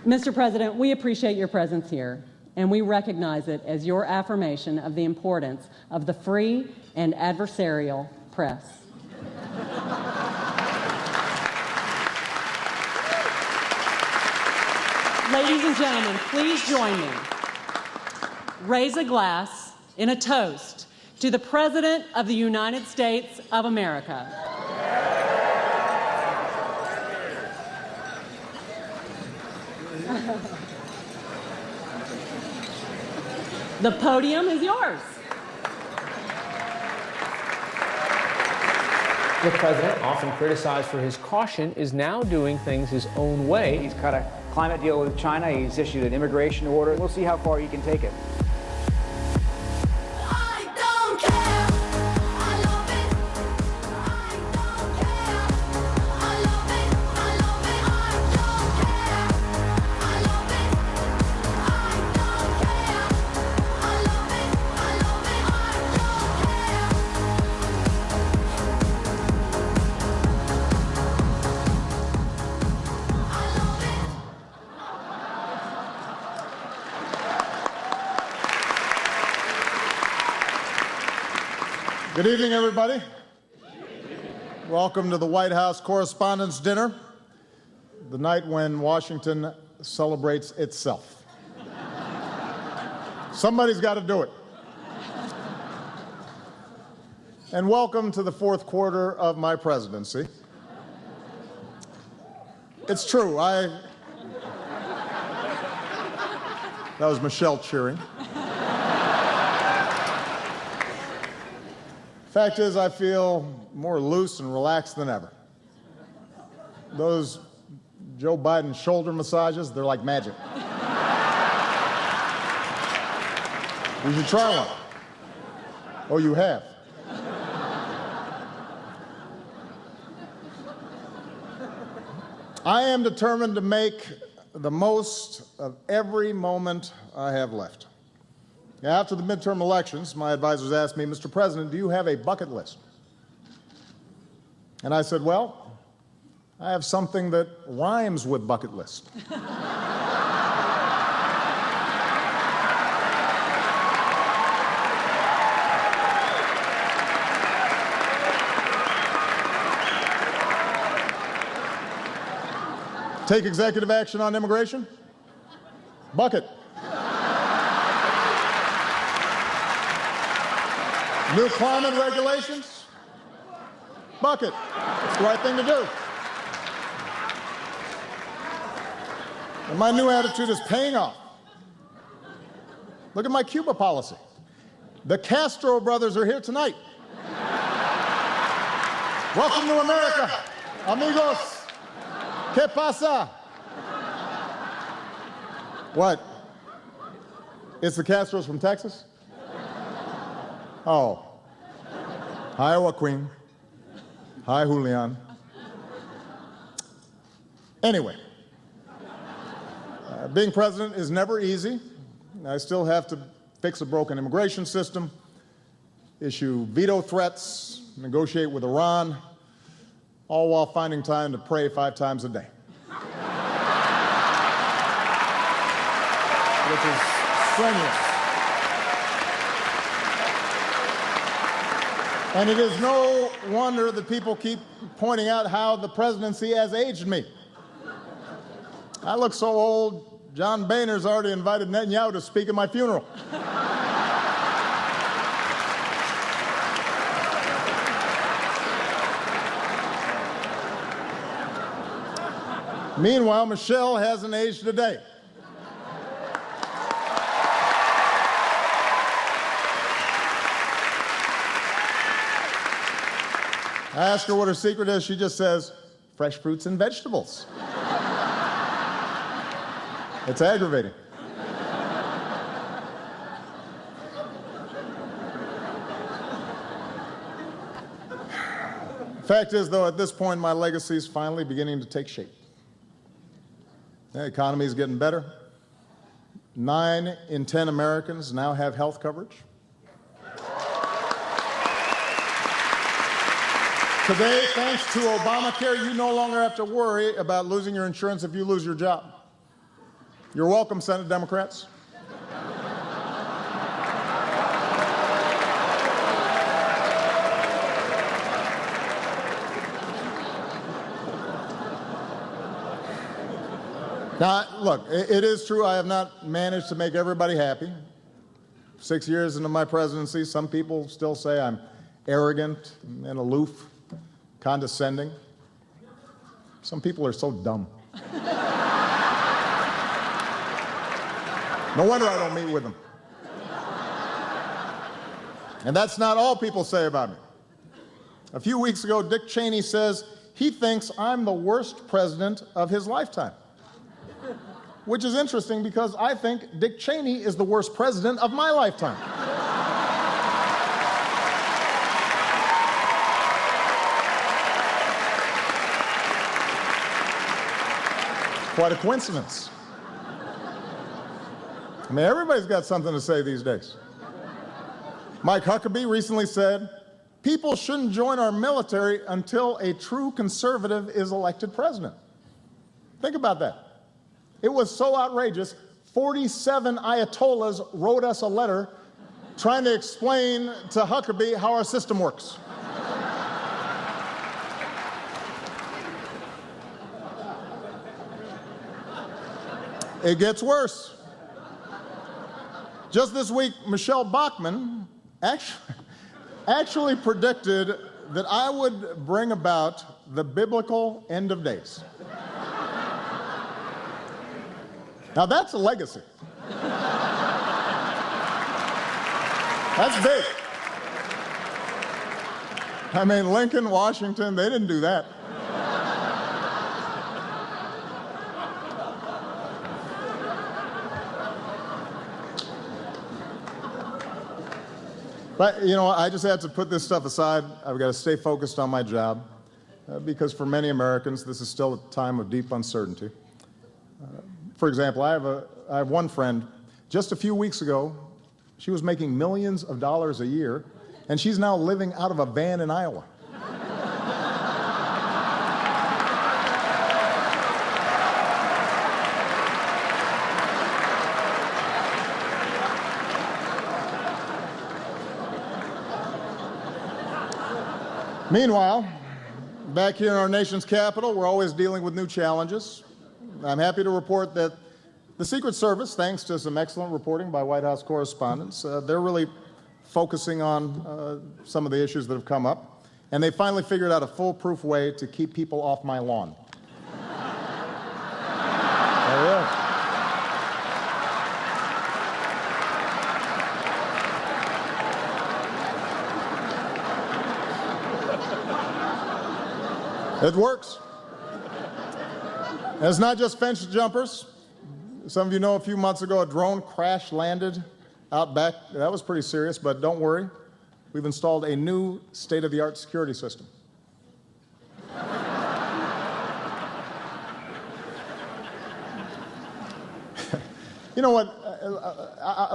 Mr. President, we appreciate your presence here, and we recognize it as your affirmation of the importance of the free and adversarial press. Ladies and gentlemen, please join me. Raise a glass in a toast to the President of the United States of America. The podium is yours. The president, often criticized for his caution, is now doing things his own way. He's cut a climate deal with China. He's issued an immigration order. We'll see how far he can take it. Good evening, everybody. Welcome to the White House Correspondents' Dinner, the night when Washington celebrates itself. Somebody's got to do it. And welcome to the fourth quarter of my presidency. It's true, that was Michelle cheering. Fact is, I feel more loose and relaxed than ever. Those Joe Biden shoulder massages, they're like magic. You should try one. Oh, you have? I am determined to make the most of every moment I have left. After the midterm elections, my advisors asked me, Mr. President, do you have a bucket list? And I said, well, I have something that rhymes with bucket list. Take executive action on immigration? Bucket. New climate regulations? Bucket. It's the right thing to do. And my new attitude is paying off. Look at my Cuba policy. The Castro brothers are here tonight. Welcome to America, amigos. ¿Qué pasa? What? It's the Castros from Texas? Oh. Iowa Queen. Hi, Julian. Anyway, being president is never easy. I still have to fix a broken immigration system, issue veto threats, negotiate with Iran, all while finding time to pray 5 times a day. Which is strenuous. And it is no wonder that people keep pointing out how the presidency has aged me. I look so old, John Boehner's already invited Netanyahu to speak at my funeral. Meanwhile, Michelle hasn't aged a day. I ask her what her secret is. She just says, fresh fruits and vegetables. It's aggravating. Fact is, though, at this point, my legacy is finally beginning to take shape. The economy is getting better. 9 in 10 Americans now have health coverage. Today, thanks to Obamacare, you no longer have to worry about losing your insurance if you lose your job. You're welcome, Senate Democrats. Now, look, it is true I have not managed to make everybody happy. 6 years into my presidency, some people still say I'm arrogant and aloof, condescending. Some people are so dumb. No wonder I don't meet with them. And that's not all people say about me. A few weeks ago, Dick Cheney says he thinks I'm the worst president of his lifetime. Which is interesting because I think Dick Cheney is the worst president of my lifetime. Quite a coincidence. I mean, everybody's got something to say these days. Mike Huckabee recently said, people shouldn't join our military until a true conservative is elected president. Think about that. It was so outrageous, 47 Ayatollahs wrote us a letter trying to explain to Huckabee how our system works. It gets worse. Just this week, Michelle Bachmann actually predicted that I would bring about the biblical end of days. Now that's a legacy. That's big. I mean, Lincoln, Washington, they didn't do that. But, you know, I just had to put this stuff aside. I've got to stay focused on my job because for many Americans, this is still a time of deep uncertainty. For example, I have one friend, just a few weeks ago, she was making millions of dollars a year, and she's now living out of a van in Iowa. Meanwhile, back here in our nation's capital, we're always dealing with new challenges. I'm happy to report that the Secret Service, thanks to some excellent reporting by White House correspondents, they're really focusing on some of the issues that have come up, and they finally figured out a foolproof way to keep people off my lawn. There it is. It works. And it's not just fence jumpers. Some of you know a few months ago a drone crash landed out back. That was pretty serious, but don't worry. We've installed a new state-of-the-art security system. You know what?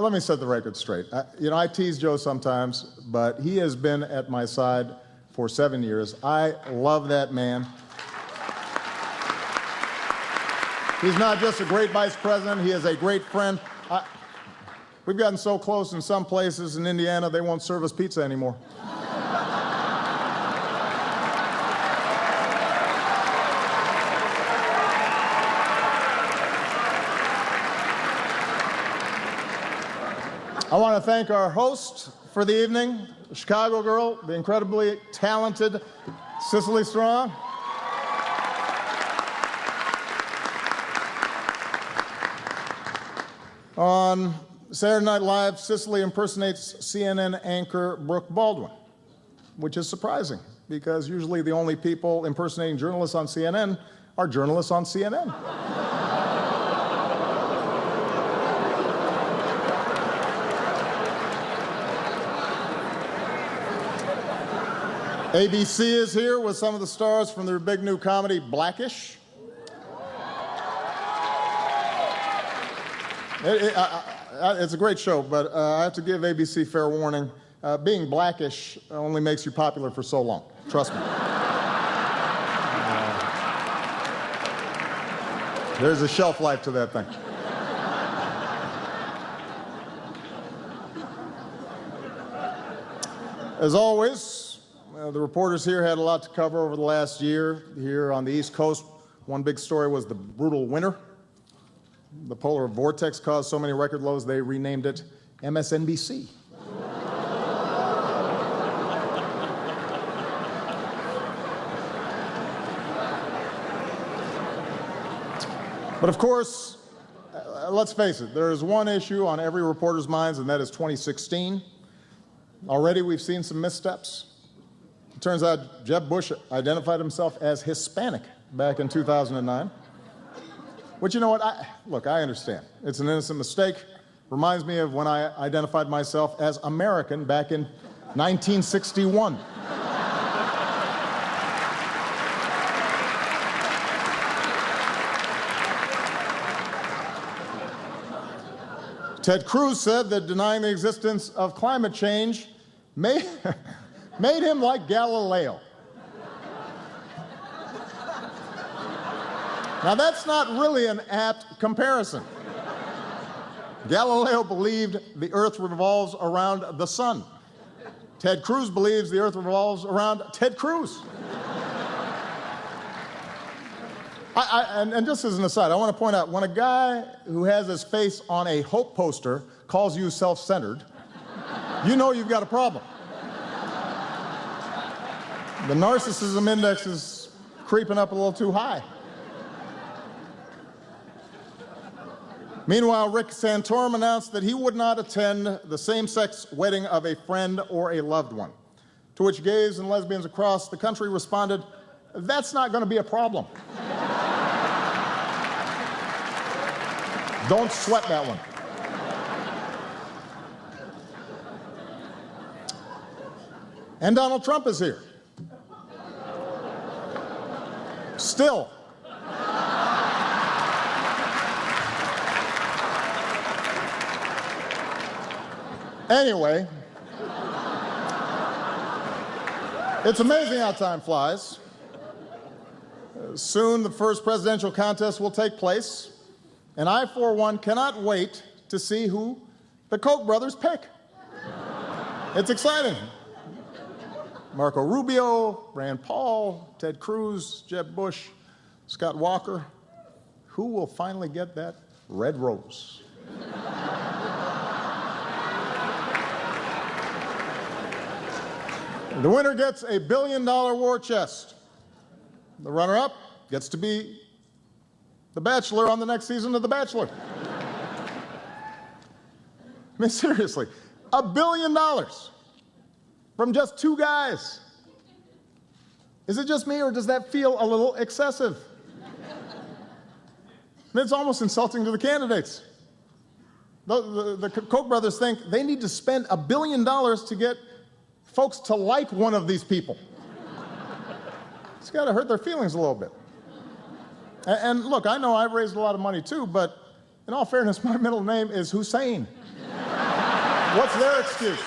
Let me set the record straight. I tease Joe sometimes, but he has been at my side for 7 years. I love that man. He's not just a great vice president, he is a great friend. We've gotten so close in some places in Indiana, they won't serve us pizza anymore. I want to thank our host for the evening, the Chicago girl, the incredibly talented Cicely Strong. On Saturday Night Live, Cicely impersonates CNN anchor Brooke Baldwin, which is surprising because usually the only people impersonating journalists on CNN are journalists on CNN. ABC is here with some of the stars from their big new comedy, Blackish. It's a great show, but I have to give ABC fair warning. Being Blackish only makes you popular for so long. Trust me. There's a shelf life to that thing. As always, the reporters here had a lot to cover over the last year. Here on the East Coast, one big story was the brutal winter. The polar vortex caused so many record lows, they renamed it MSNBC. But of course, let's face it, there is one issue on every reporter's minds, and that is 2016. Already we've seen some missteps. It turns out Jeb Bush identified himself as Hispanic back in 2009. Which, you know what, I understand. It's an innocent mistake. Reminds me of when I identified myself as American back in 1961. Ted Cruz said that denying the existence of climate change made him like Galileo. Now, that's not really an apt comparison. Galileo believed the Earth revolves around the sun. Ted Cruz believes the Earth revolves around Ted Cruz. And just as an aside, I want to point out, when a guy who has his face on a hope poster calls you self-centered, you know you've got a problem. The narcissism index is creeping up a little too high. Meanwhile, Rick Santorum announced that he would not attend the same-sex wedding of a friend or a loved one, to which gays and lesbians across the country responded, "That's not going to be a problem." Don't sweat that one. And Donald Trump is here. Still. Anyway, it's amazing how time flies. Soon the first presidential contest will take place, and I, for one, cannot wait to see who the Koch brothers pick. It's exciting. Marco Rubio, Rand Paul, Ted Cruz, Jeb Bush, Scott Walker. Who will finally get that red rose? The winner gets a $1 billion war chest. The runner-up gets to be the Bachelor on the next season of The Bachelor. I mean, seriously, $1 billion from just two guys. Is it just me, or does that feel a little excessive? I mean, it's almost insulting to the candidates. The Koch brothers think they need to spend $1 billion to get folks to like one of these people. It's got to hurt their feelings a little bit. And look, I know I've raised a lot of money too, but in all fairness, my middle name is Hussein. What's their excuse?